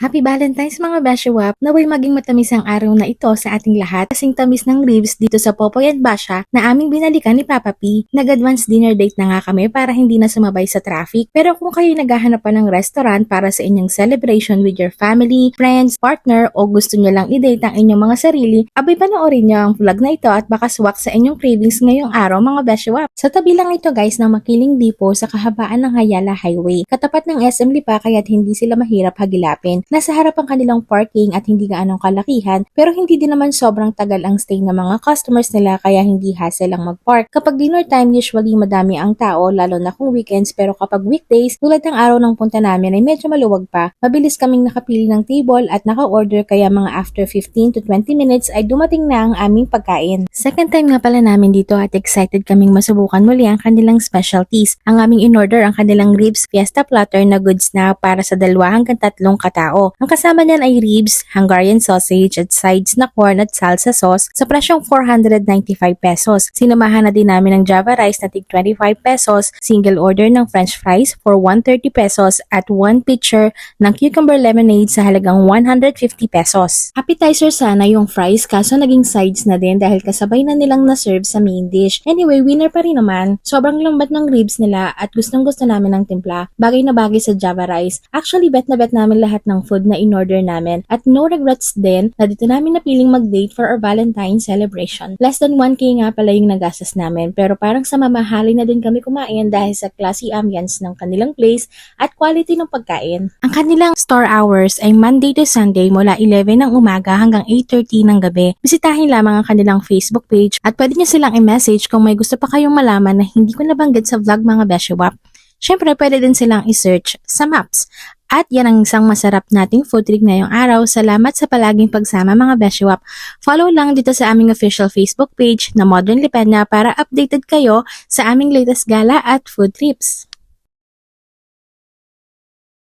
Happy Valentine's mga Bashiwap! Naway maging matamis ang araw na ito sa ating lahat kasing tamis ng ribs dito sa Popoy and Basha na aming binalikan ni Papa P. Nag-advance dinner date na nga kami para hindi na sumabay sa traffic. Pero kung kayo naghahanap pa ng restaurant para sa inyong celebration with your family, friends, partner o gusto nyo lang i-date ang inyong mga sarili, abay panoorin nyo ang vlog na ito at baka swak sa inyong cravings ngayong araw mga Bashiwap. Sa tabi lang ito guys ng Makiling Depot sa kahabaan ng Hayala Highway. Katapat ng SM Lipa kaya't hindi sila mahirap hagilapin. Nasa harap ang kanilang parking at hindi gaanong kalakihan pero hindi din naman sobrang tagal ang stay ng mga customers nila kaya hindi hassle ang mag-park. Kapag dinner time usually madami ang tao lalo na kung weekends pero kapag weekdays tulad ng araw ng punta namin ay medyo maluwag pa. Mabilis kaming nakapili ng table at naka-order kaya mga after 15 to 20 minutes ay dumating na ang aming pagkain. Second time nga pala namin dito at excited kaming masubukan muli ang kanilang specialties. Ang aming in-order ang kanilang ribs fiesta platter na goods na para sa 2 hanggang 3 katao. Ang kasama niyan ay ribs, Hungarian sausage at sides na corn at salsa sauce sa presyong 495 pesos. Sinamahan na din namin ng Java rice na tig 25 pesos, single order ng french fries for 130 pesos at 1 pitcher ng cucumber lemonade sa halagang 150 pesos. Appetizer sana yung fries kaso naging sides na din dahil kasabay na nilang na-serve sa main dish. Anyway, winner pa rin naman. Sobrang lambat ng ribs nila at gustong gusto namin ng timpla. Bagay na bagay sa Java rice. Actually, bet na bet namin lahat ng food na in-order namin at no regrets din na dito namin napiling mag-date for our Valentine's celebration. Less than 1K nga pala yung nagastos namin pero parang sa mamahalin na din kami kumain dahil sa classy ambience ng kanilang place at quality ng pagkain. Ang kanilang store hours ay Monday to Sunday mula 11 ng umaga hanggang 8:30 ng gabi. Bisitahin lamang ang kanilang Facebook page at pwede nyo silang i-message kung may gusto pa kayong malaman na hindi ko nabanggit sa vlog mga Beshiwap. Syempre, pwede din silang i-search sa maps. At yan ang isang masarap nating food trip ngayong araw. Salamat sa palaging pagsama mga Beshiwap. Follow lang dito sa aming official Facebook page na Modern Lipedna para updated kayo sa aming latest gala at food trips.